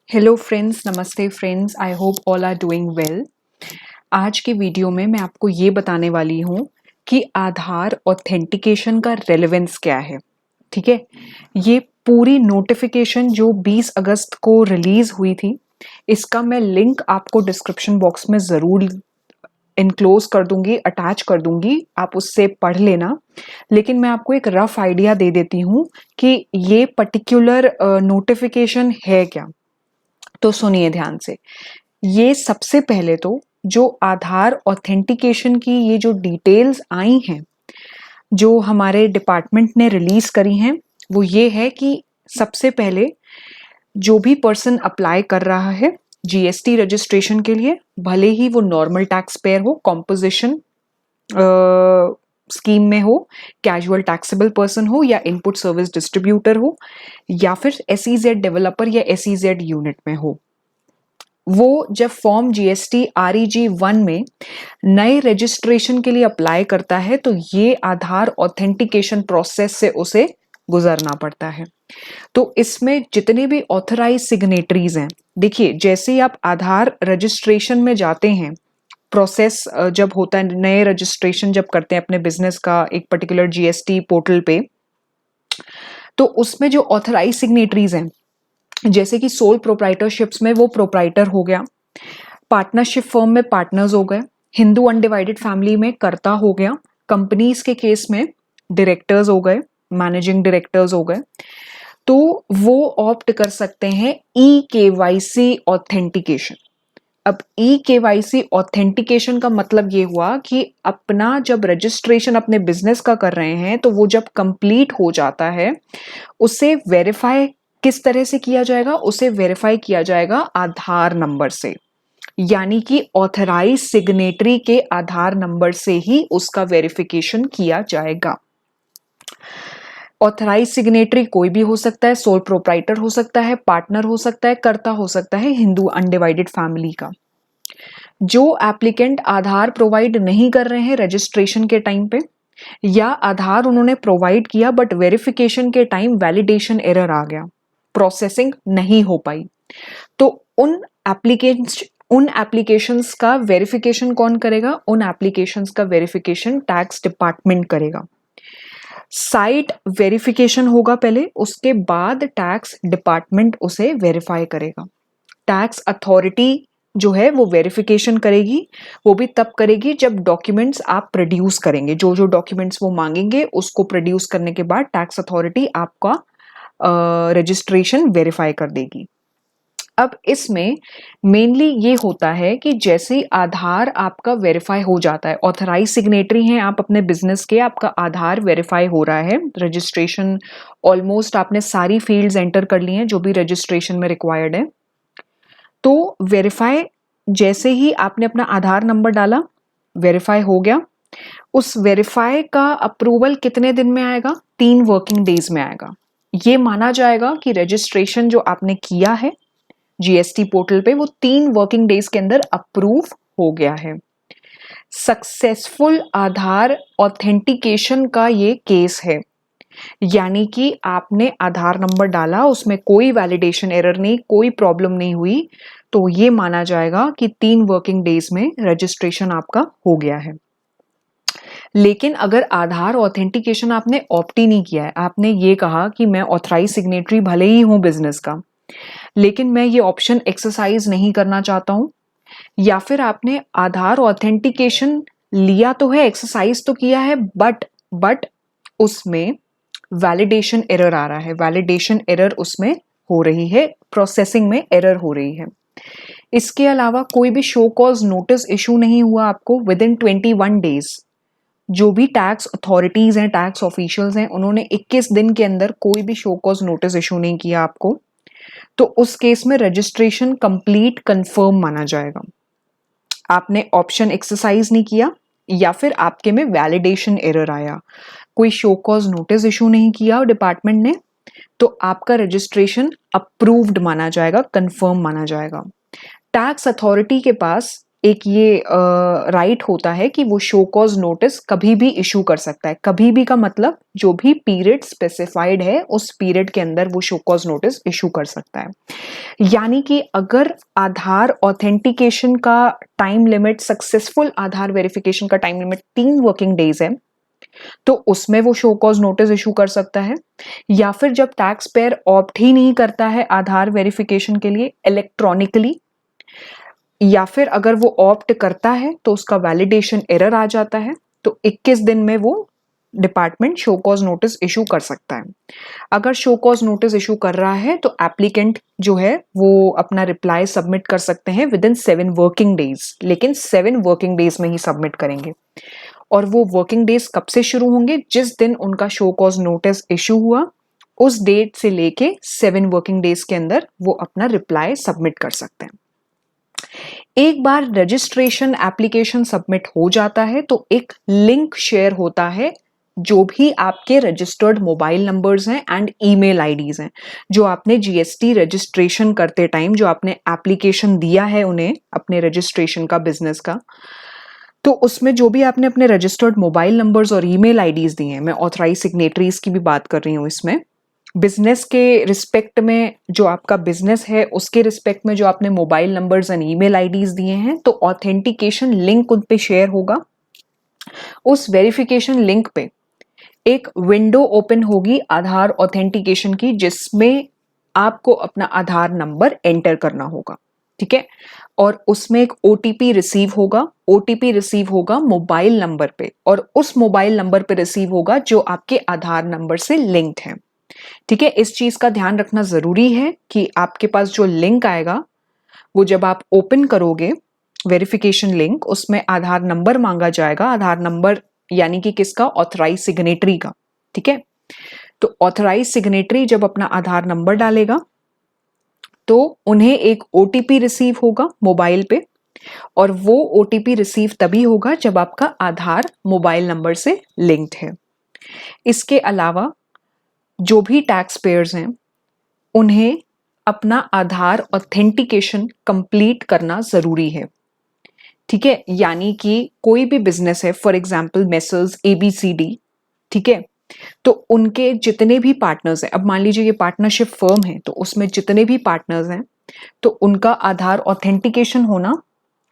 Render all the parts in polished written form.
Hello friends, नमस्ते friends, I hope all are doing well. आज के वीडियो में मैं आपको ये बताने वाली हूँ कि आधार ऑथेंटिकेशन का रेलेवेंस क्या है। ठीक है, ये पूरी नोटिफिकेशन जो 20 अगस्त को रिलीज हुई थी, इसका मैं लिंक आपको डिस्क्रिप्शन बॉक्स में ज़रूर इनक्लोज कर दूंगी, अटैच कर दूंगी, आप उससे पढ़ लेना। लेकिन मैं आपको एक रफ आइडिया दे देती हूँ कि ये पर्टिकुलर नोटिफिकेशन है क्या। तो सुनिए ध्यान से। ये सबसे पहले तो जो आधार ऑथेंटिकेशन की ये जो डिटेल्स आई हैं, जो हमारे डिपार्टमेंट ने रिलीज करी हैं, वो ये है कि सबसे पहले जो भी पर्सन अप्लाई कर रहा है जीएसटी रजिस्ट्रेशन के लिए, भले ही वो नॉर्मल टैक्स पेयर हो, कॉम्पोजिशन स्कीम में हो, कैजुअल टैक्सेबल पर्सन हो, या इनपुट सर्विस डिस्ट्रीब्यूटर हो, या फिर एसईजेड डेवलपर या एसईजेड यूनिट में हो, वो जब फॉर्म जीएसटी आरईजी 1 में नए रजिस्ट्रेशन के लिए अप्लाई करता है तो ये आधार ऑथेंटिकेशन प्रोसेस से उसे गुजरना पड़ता है। तो इसमें जितने भी ऑथराइज सिग्नेटरीज हैं, देखिए जैसे ही आप आधार रजिस्ट्रेशन में जाते हैं, प्रोसेस जब होता है, नए रजिस्ट्रेशन जब करते हैं अपने बिजनेस का एक पर्टिकुलर जीएसटी पोर्टल पे, तो उसमें जो ऑथराइज सिग्नेटरीज हैं, जैसे कि सोल प्रोप्राइटरशिप्स में वो प्रोप्राइटर हो गया, पार्टनरशिप फर्म में पार्टनर्स हो गए, हिंदू अनडिवाइडेड फैमिली में कर्ता हो गया, कंपनीज के केस में डायरेक्टर्स हो गए, मैनेजिंग डायरेक्टर्स हो गए, तो वो ऑप्ट कर सकते हैं ई केवाईसी ऑथेंटिकेशन। अब ई केवाईसी ऑथेंटिकेशन का मतलब ये हुआ कि अपना जब रजिस्ट्रेशन अपने बिजनेस का कर रहे हैं तो वो जब कंप्लीट हो जाता है, उसे वेरीफाई किस तरह से किया जाएगा? उसे वेरीफाई किया जाएगा आधार नंबर से, यानी कि ऑथराइज सिग्नेटरी के आधार नंबर से ही उसका वेरिफिकेशन किया जाएगा। ऑथराइज सिग्नेटरी कोई भी हो सकता है, सोल प्रोप्राइटर हो सकता है, पार्टनर हो सकता है, कर्ता हो सकता है हिंदू अनडिवाइडेड फैमिली का। जो एप्लीकेंट आधार प्रोवाइड नहीं कर रहे हैं रजिस्ट्रेशन के टाइम पे, या आधार उन्होंने प्रोवाइड किया बट वेरिफिकेशन के टाइम वैलिडेशन एरर आ गया, प्रोसेसिंग नहीं हो पाई, तो उन एप्लीकेशंस का वेरिफिकेशन कौन करेगा? उन एप्लीकेशंस का वेरिफिकेशन टैक्स डिपार्टमेंट करेगा। साइट वेरिफिकेशन होगा पहले, उसके बाद टैक्स डिपार्टमेंट उसे वेरीफाई करेगा। टैक्स अथॉरिटी जो है वो वेरिफिकेशन करेगी, वो भी तब करेगी जब डॉक्यूमेंट्स आप प्रोड्यूस करेंगे। जो जो डॉक्यूमेंट्स वो मांगेंगे उसको प्रोड्यूस करने के बाद टैक्स अथॉरिटी आपका रजिस्ट्रेशन वेरीफाई कर देगी। अब इसमें मेनली ये होता है कि जैसे ही आधार आपका वेरीफाई हो जाता है, ऑथराइज सिग्नेटरी हैं आप अपने बिजनेस के, आपका आधार वेरीफाई हो रहा है, रजिस्ट्रेशन ऑलमोस्ट आपने सारी फील्ड्स एंटर कर ली हैं जो भी रजिस्ट्रेशन में रिक्वायर्ड है, तो वेरीफाई जैसे ही आपने अपना आधार नंबर डाला, वेरीफाई हो गया। उस वेरीफाई का अप्रूवल कितने दिन में आएगा? 3 वर्किंग डेज में आएगा। ये माना जाएगा कि रजिस्ट्रेशन जो आपने किया है जीएसटी पोर्टल पे, वो 3 वर्किंग डेज के अंदर अप्रूव हो गया है। सक्सेसफुल आधार ऑथेंटिकेशन का ये केस है, यानी कि आपने आधार नंबर डाला, उसमें कोई वैलिडेशन एरर नहीं, कोई प्रॉब्लम नहीं हुई, तो ये माना जाएगा कि 3 वर्किंग डेज में रजिस्ट्रेशन आपका हो गया है। लेकिन अगर आधार ऑथेंटिकेशन आपने ऑप्ट ही नहीं किया है, आपने ये कहा कि मैं ऑथराइज सिग्नेटरी भले ही हूं बिजनेस का, लेकिन मैं ये ऑप्शन एक्सरसाइज नहीं करना चाहता हूं, या फिर आपने आधार ऑथेंटिकेशन लिया तो है, एक्सरसाइज तो किया है, बट उसमें वैलिडेशन एरर आ रहा है, वैलिडेशन एरर उसमें हो रही है, प्रोसेसिंग में एरर हो रही है। इसके अलावा कोई भी शो कॉज नोटिस इशू नहीं हुआ आपको विद इन 21 डेज। जो भी टैक्स अथॉरिटीज हैं, टैक्स ऑफिशियल्स हैं, उन्होंने 21 दिन के अंदर कोई भी शो कॉज नोटिस इशू नहीं किया आपको, तो उस केस में रजिस्ट्रेशन कंप्लीट कंफर्म माना जाएगा। आपने ऑप्शन एक्सरसाइज नहीं किया, या फिर आपके में वैलिडेशन एरर आया, कोई शो कॉज नोटिस इशू नहीं किया डिपार्टमेंट ने, तो आपका रजिस्ट्रेशन अप्रूव्ड माना जाएगा, कंफर्म माना जाएगा। टैक्स अथॉरिटी के पास एक ये राइट होता है कि वो शो कॉज नोटिस कभी भी इशू कर सकता है। कभी भी का मतलब जो भी पीरियड स्पेसिफाइड है उस पीरियड के अंदर वो शो कॉज नोटिस इशू कर सकता है। यानी कि अगर आधार ऑथेंटिकेशन का टाइम लिमिट, सक्सेसफुल आधार वेरिफिकेशन का टाइम लिमिट 3 वर्किंग डेज है, तो उसमें वो शो कॉज नोटिस इशू कर सकता है। या फिर जब टैक्स पेयर ऑप्ट ही नहीं करता है आधार वेरिफिकेशन के लिए इलेक्ट्रॉनिकली, या फिर अगर वो ऑप्ट करता है तो उसका वैलिडेशन एरर आ जाता है, तो 21 दिन में वो department show cause notice issue कर सकता है। अगर शो कॉज नोटिस इशू कर रहा है तो एप्लीकेंट जो है वो अपना रिप्लाई सबमिट कर सकते हैं विद इन 7 वर्किंग डेज, लेकिन 7 वर्किंग डेज में ही सबमिट करेंगे। और वो वर्किंग डेज कब से शुरू होंगे? जिस दिन उनका शो कॉज नोटिस इशू हुआ उस डेट से लेके 7 वर्किंग डेज के अंदर वो अपना रिप्लाई सबमिट कर सकते हैं। एक बार रजिस्ट्रेशन एप्लीकेशन सबमिट हो जाता है तो एक लिंक शेयर होता है जो भी आपके रजिस्टर्ड मोबाइल नंबर्स हैं एंड ईमेल आईडीज हैं, जो आपने जीएसटी रजिस्ट्रेशन करते टाइम जो आपने एप्लीकेशन दिया है उन्हें अपने रजिस्ट्रेशन का, बिजनेस का, तो उसमें जो भी आपने अपने रजिस्टर्ड मोबाइल नंबर्स और ईमेल आईडीज दिए हैं, मैं ऑथराइज सिग्नेटरीज की भी बात कर रही हूँ इसमें, बिजनेस के रिस्पेक्ट में जो आपका बिजनेस है उसके रिस्पेक्ट में जो आपने mobile numbers and email IDs दिए हैं, तो ऑथेंटिकेशन लिंक उन पे शेयर होगा। उस वेरिफिकेशन लिंक पे एक विंडो ओपन होगी आधार ऑथेंटिकेशन की, जिसमें आपको अपना आधार नंबर एंटर करना होगा, ठीक है। और उसमें एक ओटीपी रिसीव होगा, ओटीपी रिसीव होगा मोबाइल नंबर पे, और उस मोबाइल नंबर पे रिसीव होगा जो आपके आधार नंबर से लिंक्ड है, ठीक है। इस चीज का ध्यान रखना जरूरी है कि आपके पास जो लिंक आएगा वो जब आप ओपन करोगे वेरिफिकेशन लिंक, उसमें आधार नंबर मांगा जाएगा। आधार नंबर यानी कि किसका? ऑथराइज सिग्नेटरी का, ठीक है। तो ऑथराइज सिग्नेटरी जब अपना आधार नंबर डालेगा तो उन्हें एक ओटीपी रिसीव होगा मोबाइल पे, और वो ओटीपी रिसीव तभी होगा जब आपका आधार मोबाइल नंबर से लिंक्ड है। इसके अलावा जो भी टैक्स पेयर्स हैं उन्हें अपना आधार ऑथेंटिकेशन कंप्लीट करना जरूरी है, ठीक है। यानी कि कोई भी बिजनेस है, फॉर एग्जांपल मेसर्स एबीसीडी, ठीक है, तो उनके जितने भी पार्टनर्स हैं, अब मान लीजिए ये पार्टनरशिप फर्म है, तो उसमें जितने भी पार्टनर्स हैं तो उनका आधार ऑथेंटिकेशन होना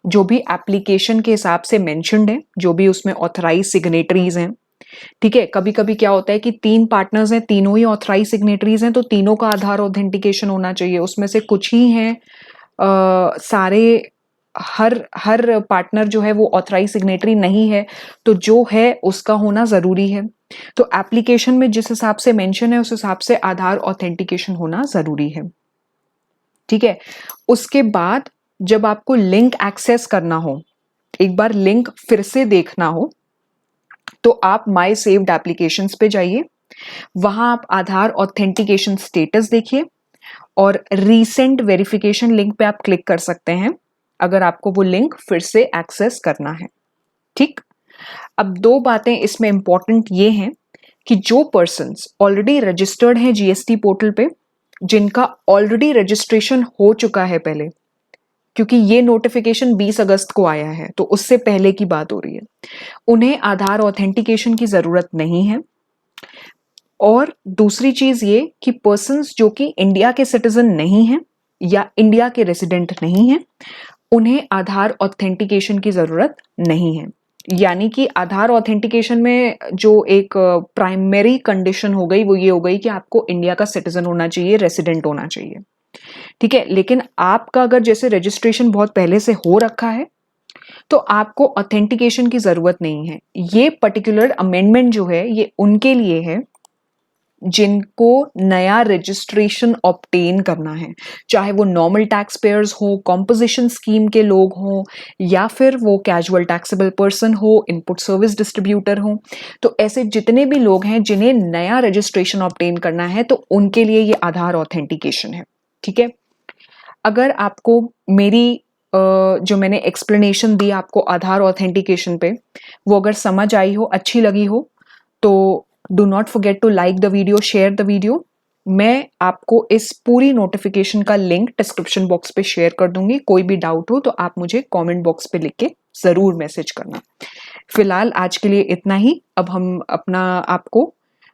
जो भी एप्लीकेशन के हिसाब से मेंशन्ड है, जो भी उसमें ऑथराइज सिग्नेटरीज हैं, ठीक है। कभी कभी क्या होता है कि 3 पार्टनर्स हैं, तीनों ही ऑथराइज सिग्नेटरीज हैं, तो तीनों का आधार ऑथेंटिकेशन होना चाहिए। उसमें से कुछ ही हैं सारे, हर हर पार्टनर जो है वो ऑथराइज सिग्नेटरी नहीं है, तो जो है उसका होना जरूरी है। तो एप्लीकेशन में जिस हिसाब से मेंशन है उस हिसाब से आधार ऑथेंटिकेशन होना जरूरी है, ठीक है। उसके बाद जब आपको लिंक एक्सेस करना हो, एक बार लिंक फिर से देखना हो, तो आप माई सेव्ड एप्लीकेशंस पे जाइए, वहां आप आधार ऑथेंटिकेशन स्टेटस देखिए और रीसेंट वेरिफिकेशन लिंक पे आप क्लिक कर सकते हैं अगर आपको वो लिंक फिर से एक्सेस करना है, ठीक। अब 2 बातें इसमें इंपॉर्टेंट ये हैं कि जो पर्सन्स ऑलरेडी रजिस्टर्ड हैं जीएसटी पोर्टल पे, जिनका ऑलरेडी रजिस्ट्रेशन हो चुका है पहले, क्योंकि ये नोटिफिकेशन 20 अगस्त को आया है तो उससे पहले की बात हो रही है, उन्हें आधार ऑथेंटिकेशन की जरूरत नहीं है। और दूसरी चीज ये कि पर्सन्स जो कि इंडिया के सिटीजन नहीं हैं या इंडिया के रेसिडेंट नहीं हैं, उन्हें आधार ऑथेंटिकेशन की जरूरत नहीं है। यानी कि आधार ऑथेंटिकेशन में जो एक प्राइमरी कंडीशन हो गई वो ये हो गई कि आपको इंडिया का सिटीजन होना चाहिए, रेसिडेंट होना चाहिए, ठीक है। लेकिन आपका अगर जैसे रजिस्ट्रेशन बहुत पहले से हो रखा है तो आपको ऑथेंटिकेशन की जरूरत नहीं है। ये पर्टिकुलर अमेंडमेंट जो है ये उनके लिए है जिनको नया रजिस्ट्रेशन ऑब्टेन करना है, चाहे वो नॉर्मल टैक्स पेयर्स हो, कॉम्पोजिशन स्कीम के लोग हों, या फिर वो कैजुअल टैक्सेबल पर्सन हो, इनपुट सर्विस डिस्ट्रीब्यूटर हो। तो ऐसे जितने भी लोग हैं जिन्हें नया रजिस्ट्रेशन ऑब्टेन करना है तो उनके लिए ये आधार ऑथेंटिकेशन है, ठीक है। अगर आपको मेरी जो मैंने एक्सप्लेनेशन दी आपको आधार ऑथेंटिकेशन पे, वो अगर समझ आई हो, अच्छी लगी हो, तो do not forget to like the video, share the video. मैं आपको इस पूरी नोटिफिकेशन का लिंक डिस्क्रिप्शन बॉक्स पे शेयर कर दूंगी। कोई भी डाउट हो तो आप मुझे कमेंट बॉक्स पे लिख के जरूर मैसेज करना। फिलहाल आज के लिए इतना ही। अब हम अपना आपको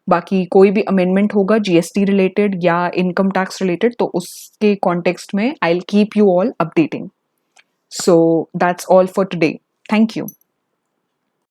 बाकी कोई भी अमेंडमेंट होगा जीएसटी रिलेटेड या इनकम टैक्स रिलेटेड तो उसके कॉन्टेक्स्ट में I will keep you all updating. So that's all for today. Thank you.